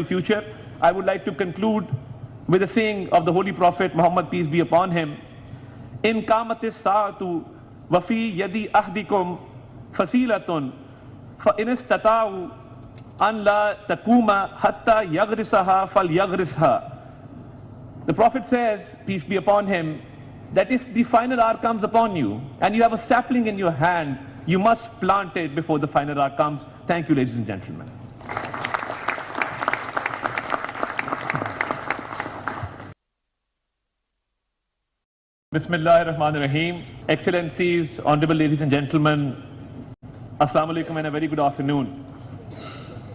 future. I would like to conclude with a saying of the Holy Prophet Muhammad, peace be upon him. In kamatis saatu wafi yadi ahdikum fasilatun fa inistata'u an la takuma hatta yagrisaha fal yagrisha. The Prophet says, peace be upon him, that if the final hour comes upon you and you have a sapling in your hand, you must plant it before the final hour comes. Thank you, ladies and gentlemen. Bismillahir Rahmanir Rahim. Excellencies, honorable ladies and gentlemen, Assalamu alaikum and a very good afternoon.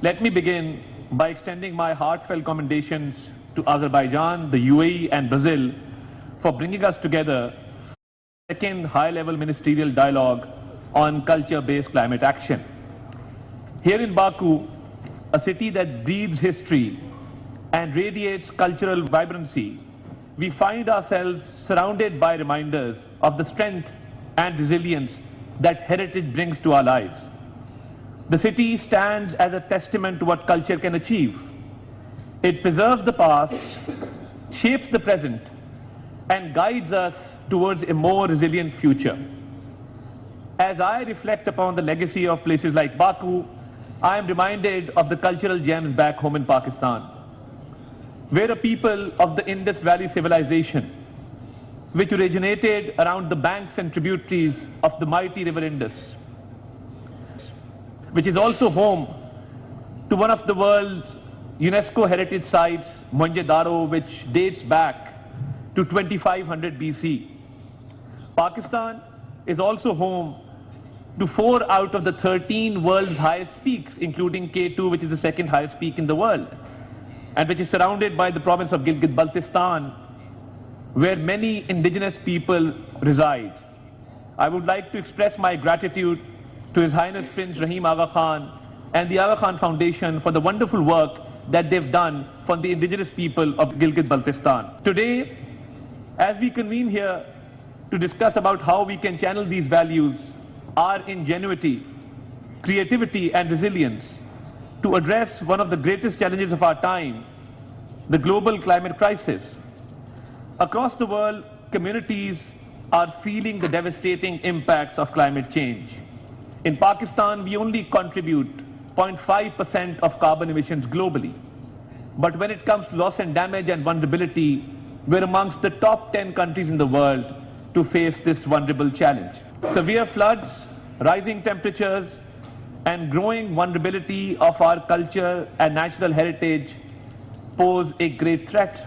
Let me begin by extending my heartfelt commendations to Azerbaijan, the UAE and Brazil for bringing us together for the second high-level ministerial dialogue on culture-based climate action. Here in Baku, a city that breathes history and radiates cultural vibrancy, we find ourselves surrounded by reminders of the strength and resilience that heritage brings to our lives. The city stands as a testament to what culture can achieve. It preserves the past, shapes the present, and guides us towards a more resilient future. As I reflect upon the legacy of places like Baku, I am reminded of the cultural gems back home in Pakistan, where a people of the Indus Valley civilization, which originated around the banks and tributaries of the mighty river Indus, which is also home to one of the world's UNESCO heritage sites, Mohenjo-daro, which dates back to 2500 BC. Pakistan is also home to 4 out of the 13 world's highest peaks, including K2, which is the second highest peak in the world, and which is surrounded by the province of Gilgit-Baltistan, where many indigenous people reside. I would like to express my gratitude to His Highness Prince Rahim Aga Khan and the Aga Khan Foundation for the wonderful work that they've done for the indigenous people of Gilgit-Baltistan. Today, as we convene here to discuss about how we can channel these values, our ingenuity, creativity and resilience to address one of the greatest challenges of our time, the global climate crisis. Across the world, communities are feeling the devastating impacts of climate change. In Pakistan, we only contribute 0.5% of carbon emissions globally. But when it comes to loss and damage and vulnerability, we're amongst the top 10 countries in the world to face this vulnerable challenge. Severe floods, rising temperatures, and growing vulnerability of our culture and natural heritage pose a great threat.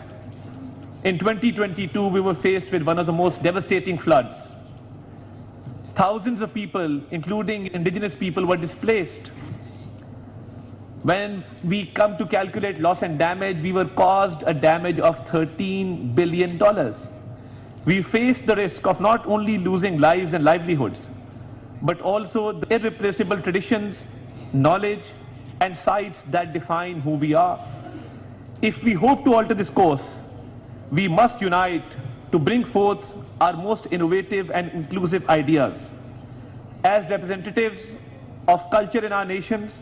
In 2022, we were faced with one of the most devastating floods. Thousands of people, including indigenous people, were displaced. When we come to calculate loss and damage, we were caused a damage of $13 billion. We faced the risk of not only losing lives and livelihoods, but also the irreplaceable traditions, knowledge, and sites that define who we are. If we hope to alter this course, we must unite to bring forth our most innovative and inclusive ideas. As representatives of culture in our nations,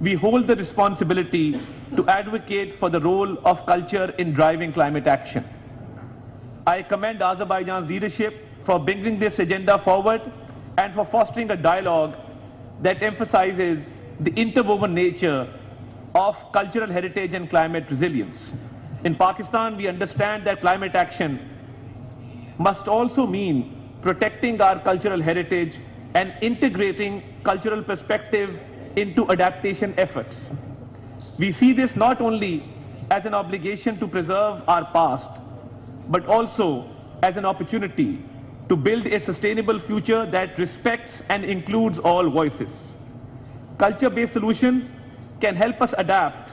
we hold the responsibility to advocate for the role of culture in driving climate action. I commend Azerbaijan's leadership for bringing this agenda forward and for fostering a dialogue that emphasizes the interwoven nature of cultural heritage and climate resilience. In Pakistan, we understand that climate action must also mean protecting our cultural heritage and integrating cultural perspective into adaptation efforts. We see this not only as an obligation to preserve our past, but also as an opportunity to build a sustainable future that respects and includes all voices. Culture-based solutions can help us adapt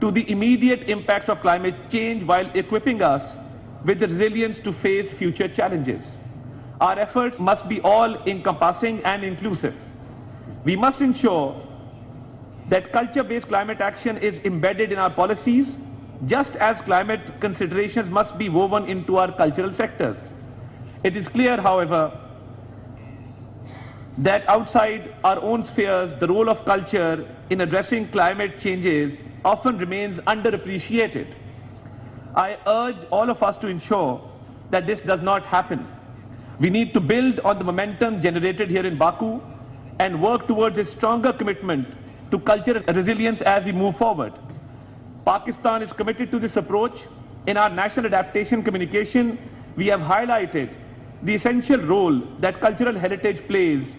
to the immediate impacts of climate change while equipping us with the resilience to face future challenges. Our efforts must be all-encompassing and inclusive. We must ensure that culture-based climate action is embedded in our policies, just as climate considerations must be woven into our cultural sectors. It is clear, however, that outside our own spheres, the role of culture in addressing climate changes often remains underappreciated. I urge all of us to ensure that this does not happen. We need to build on the momentum generated here in Baku and work towards a stronger commitment to cultural resilience as we move forward. Pakistan is committed to this approach. In our national adaptation communication, we have highlighted the essential role that cultural heritage plays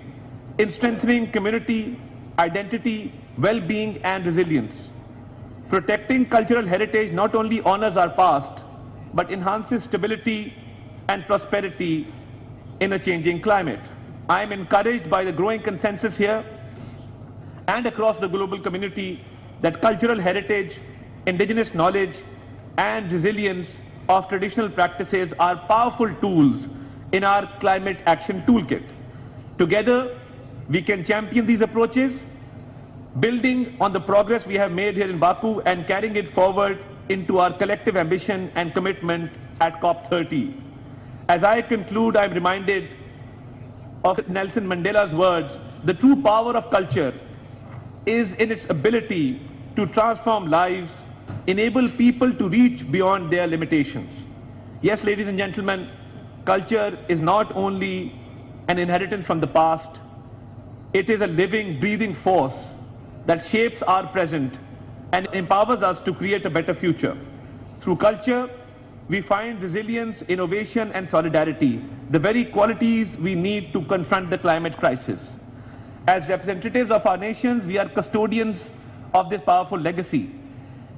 in strengthening community, identity, well-being and resilience. Protecting cultural heritage not only honors our past, but enhances stability and prosperity in a changing climate. I am encouraged by the growing consensus here and across the global community that cultural heritage, indigenous knowledge, and resilience of traditional practices are powerful tools in our climate action toolkit. Together, we can champion these approaches, building on the progress we have made here in Baku and carrying it forward into our collective ambition and commitment at COP30. As I conclude, I am reminded of Nelson Mandela's words, the true power of culture is in its ability to transform lives, enable people to reach beyond their limitations. Yes, ladies and gentlemen, culture is not only an inheritance from the past, it is a living, breathing force that shapes our present and empowers us to create a better future. Through culture, we find resilience, innovation, and solidarity, the very qualities we need to confront the climate crisis. As representatives of our nations, we are custodians of this powerful legacy.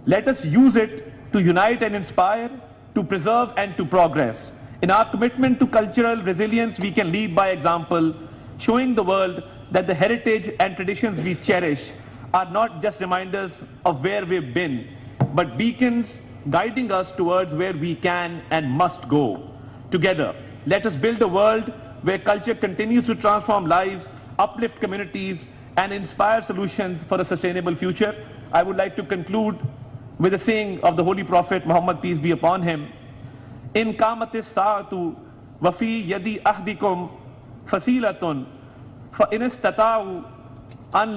Let us use it to unite and inspire, to preserve and to progress. In our commitment to cultural resilience, we can lead by example, showing the world that the heritage and traditions we cherish are not just reminders of where we've been, but beacons guiding us towards where we can and must go. Together, let us build a world where culture continues to transform lives, uplift communities, and inspire solutions for a sustainable future. I would like to conclude with a saying of the Holy Prophet Muhammad, peace be upon him, In kamatis sa'atu wa fi yadi ahdikum fasilatun fa in istata'u an